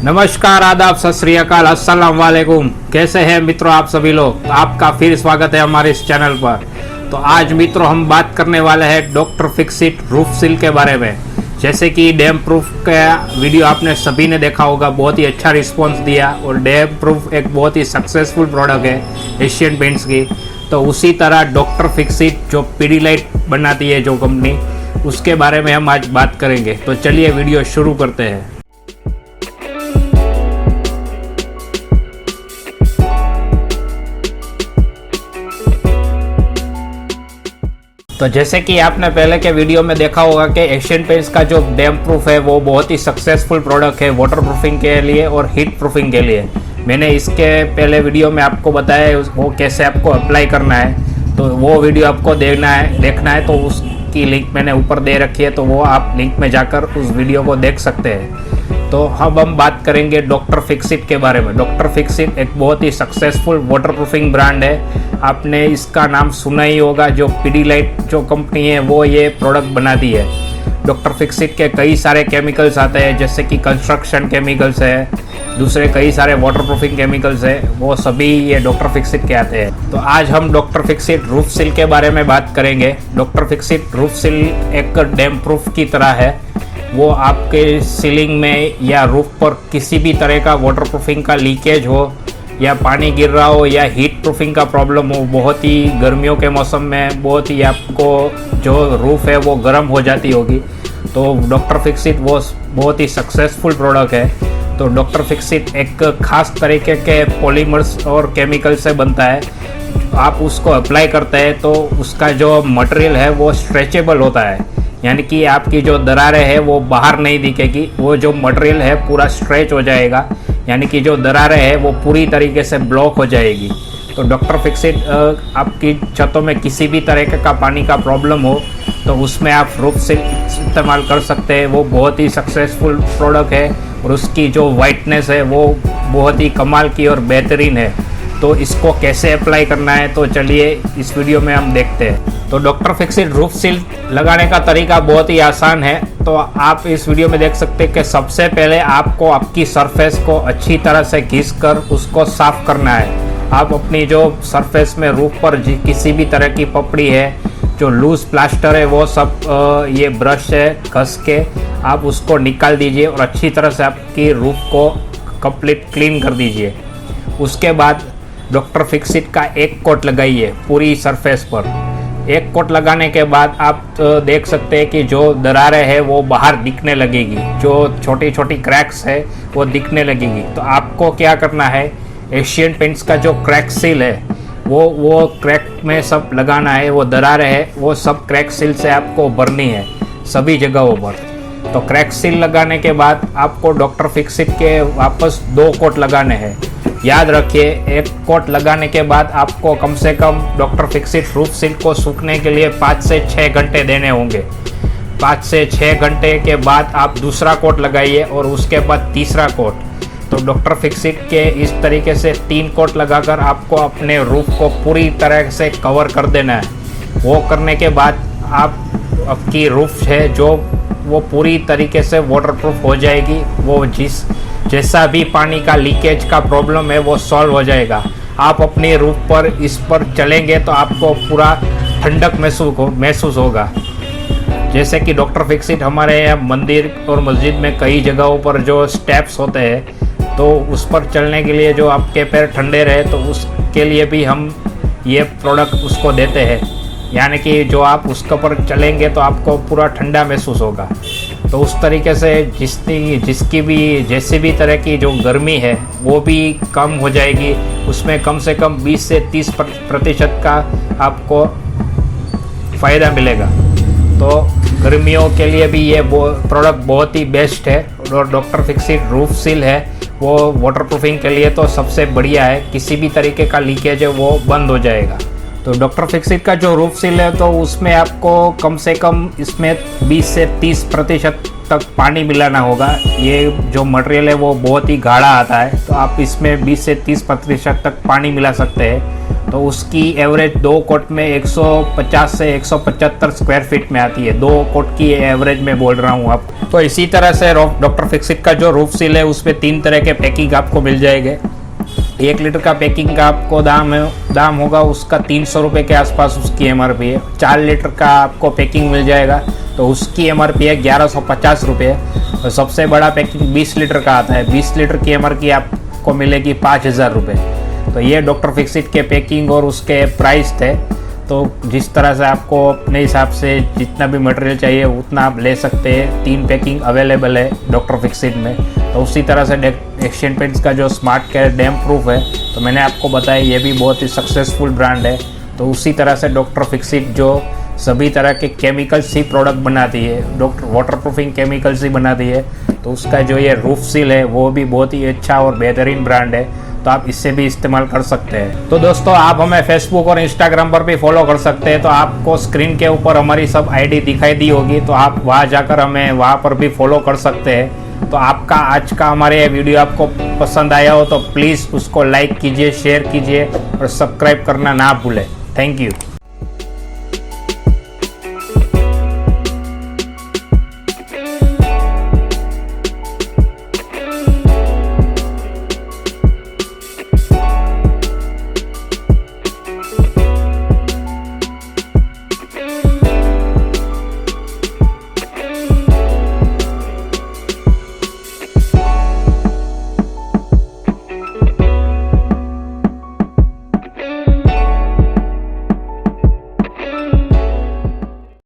नमस्कार, आदाब, सत श्री अकाल, अस्सलाम वालेकुम। कैसे हैं मित्रों आप सभी लोग। तो आपका फिर स्वागत है हमारे इस चैनल पर। तो आज मित्रों हम बात करने वाले हैं डॉक्टर फिक्सिट रूफ सील के बारे में। जैसे कि डैम प्रूफ का वीडियो आपने सभी ने देखा होगा, बहुत ही अच्छा रिस्पांस दिया और डैम प्रूफ एक बहुत ही सक्सेसफुल प्रोडक्ट है एशियन पेंट्स की। तो उसी तरह डॉक्टर फिक्सिट जो पीडीलाइट बनाती है जो कंपनी, उसके बारे में हम आज बात करेंगे। तो चलिए वीडियो शुरू करते हैं। तो जैसे कि आपने पहले के वीडियो में देखा होगा कि एशियन पेंट्स का जो डैम प्रूफ है वो बहुत ही सक्सेसफुल प्रोडक्ट है वाटर प्रूफिंग के लिए और हीट प्रूफिंग के लिए। मैंने इसके पहले वीडियो में आपको बताया वो कैसे आपको अप्लाई करना है। तो वो वीडियो आपको देखना है तो उसकी लिंक मैंने ऊपर दे रखी है, तो वो आप लिंक में जाकर उस वीडियो को देख सकते हैं। तो अब हम बात करेंगे डॉक्टर फिक्सिट के बारे में। डॉक्टर फिक्सिट एक बहुत ही सक्सेसफुल वाटर प्रूफिंग ब्रांड है। आपने इसका नाम सुना ही होगा। जो पीडीलाइट जो कंपनी है वो ये प्रोडक्ट बनाती है। डॉक्टर फिक्सिट के कई सारे केमिकल्स आते हैं, जैसे कि कंस्ट्रक्शन केमिकल्स है, दूसरे कई सारे वाटर प्रूफिंग केमिकल्स है, वो सभी ये डॉक्टर फिक्सिट के आते हैं। तो आज हम डॉक्टर फिक्सिट रूफ सील के बारे में बात करेंगे। डॉक्टर फिक्सिट रूफ सील एक डैम प्रूफ की तरह है। वो आपके सीलिंग में या रूफ पर किसी भी तरह का वाटर प्रूफिंग का लीकेज हो या पानी गिर रहा हो या हीट प्रूफिंग का प्रॉब्लम हो, बहुत ही गर्मियों के मौसम में बहुत ही आपको जो रूफ है वो गर्म हो जाती होगी, तो डॉक्टर फिक्सिट वो बहुत ही सक्सेसफुल प्रोडक्ट है। तो डॉक्टर फिक्सिट एक खास तरीके के पॉलीमर्स और केमिकल से बनता है। आप उसको अप्लाई करते हैं तो उसका जो मटेरियल है वो स्ट्रेचेबल होता है, यानी कि आपकी जो दरारें हैं वो बाहर नहीं दिखेगी। वो जो मटेरियल है पूरा स्ट्रेच हो जाएगा, यानी कि जो दरारें हैं वो पूरी तरीके से ब्लॉक हो जाएगी। तो डॉक्टर फिक्सिट आपकी छतों में किसी भी तरह का पानी का प्रॉब्लम हो तो उसमें आप रूफ सील इस्तेमाल कर सकते हैं। वो बहुत ही सक्सेसफुल प्रोडक्ट है और उसकी जो वाइटनेस है वो बहुत ही कमाल की और बेहतरीन है। तो इसको कैसे अप्लाई करना है तो चलिए इस वीडियो में हम देखते हैं। तो डॉक्टर फिक्सिट रूफ सील लगाने का तरीका बहुत ही आसान है। तो आप इस वीडियो में देख सकते हैं कि सबसे पहले आपको आपकी सरफेस को अच्छी तरह से घिस कर उसको साफ करना है। आप अपनी जो सरफेस में रूफ पर किसी भी तरह की पपड़ी है, जो लूज प्लास्टर है, वो सब ये ब्रश से घस के आप उसको निकाल दीजिए और अच्छी तरह से आपकी रूफ को कंप्लीट क्लीन कर दीजिए। उसके बाद डॉक्टर फिक्सिट का एक कोट लगाइए पूरी सरफेस पर। एक कोट लगाने के बाद आप देख सकते हैं कि जो दरारें हैं वो बाहर दिखने लगेगी, जो छोटी छोटी क्रैक्स है वो दिखने लगेगी। तो आपको क्या करना है, एशियन पेंट्स का जो क्रैक सील है वो क्रैक में सब लगाना है। वो दरारें है वो सब क्रैक सील से आपको भरनी है सभी जगहों पर। तो क्रैक सील लगाने के बाद आपको डॉक्टर फिक्सिट के वापस 2 कोट लगाने हैं। याद रखिए, एक कोट लगाने के बाद आपको कम से कम डॉक्टर फिक्सिट रूफ सील को सूखने के लिए 5 से 6 घंटे देने होंगे। 5 से 6 घंटे के बाद आप दूसरा कोट लगाइए और उसके बाद तीसरा कोट। तो डॉक्टर फिक्सिट के इस तरीके से 3 कोट लगाकर आपको अपने रूफ को पूरी तरह से कवर कर देना है। वो करने के बाद आपकी रूफ है जो वो पूरी तरीके से वाटरप्रूफ हो जाएगी। वो जैसा भी पानी का लीकेज का प्रॉब्लम है वो सॉल्व हो जाएगा। आप अपनी रूफ पर इस पर चलेंगे तो आपको पूरा ठंडक महसूस होगा। जैसे कि डॉक्टर फिक्सिट हमारे यहाँ मंदिर और मस्जिद में कई जगहों पर जो स्टेप्स होते हैं, तो उस पर चलने के लिए जो आपके पैर ठंडे रहे, तो उसके लिए भी हम ये प्रोडक्ट उसको देते हैं। यानी कि जो आप उसके पर चलेंगे तो आपको पूरा ठंडा महसूस होगा। तो उस तरीके से जिसकी भी जैसी भी तरह की जो गर्मी है वो भी कम हो जाएगी। उसमें कम से कम 20 से 30% का आपको फ़ायदा मिलेगा। तो गर्मियों के लिए भी ये प्रोडक्ट बहुत ही बेस्ट है। और डॉक्टर फिक्सिट रूफ सील है वो वाटर प्रूफिंग के लिए तो सबसे बढ़िया है। किसी भी तरीके का लीकेज है वो बंद हो जाएगा। तो तो डॉक्टर फिक्सिट का जो रूफ सील है तो उसमें आपको कम से कम इसमें 20 से 30% तक पानी मिलाना होगा। ये जो मटेरियल है वो बहुत ही गाढ़ा आता है, तो आप इसमें 20 से 30% तक पानी मिला सकते हैं। तो उसकी एवरेज 2 कोट में 150 से 175 स्क्वायर फीट में आती है। 2 कोट की एवरेज में बोल रहा हूँ आप। तो इसी तरह से डॉक्टर फिक्सिट का जो रूफ सील है उसमें 3 तरह के पैकिंग आपको मिल जाएंगे। 1 लीटर का पैकिंग का आपको दाम होगा उसका 300 रुपये के आसपास उसकी एमआरपी है। 4 लीटर का आपको पैकिंग मिल जाएगा तो उसकी एमआरपी है 1150 रुपये। और सबसे बड़ा पैकिंग 20 लीटर का आता है। 20 लीटर की एमआरपी आपको मिलेगी 5000 रुपये। तो ये डॉक्टर फिक्सिट के पैकिंग और उसके प्राइस थे। तो जिस तरह से आपको अपने हिसाब से जितना भी मटेरियल चाहिए उतना आप ले सकते हैं। 3 पैकिंग अवेलेबल है डॉक्टर फिक्सिट में। तो उसी तरह से एशियन पेंट्स का जो स्मार्ट केयर डैम्प प्रूफ है तो मैंने आपको बताया ये भी बहुत ही सक्सेसफुल ब्रांड है। तो उसी तरह से डॉक्टर फिक्सिट जो सभी तरह के केमिकल्स ही प्रोडक्ट बनाती है, वाटर प्रूफिंग केमिकल्स ही बनाती है, तो उसका जो ये रूफ सील है वो भी बहुत ही अच्छा और बेहतरीन ब्रांड है। तो आप इससे भी इस्तेमाल कर सकते हैं। तो दोस्तों आप हमें फेसबुक और इंस्टाग्राम पर भी फॉलो कर सकते हैं। तो आपको स्क्रीन के ऊपर हमारी सब आईडी दिखाई दी होगी, तो आप वहाँ जाकर हमें वहाँ पर भी फॉलो कर सकते हैं। तो आपका आज का हमारे वीडियो आपको पसंद आया हो तो प्लीज़ उसको लाइक कीजिए, शेयर कीजिए और सब्सक्राइब करना ना भूलें। Thank you.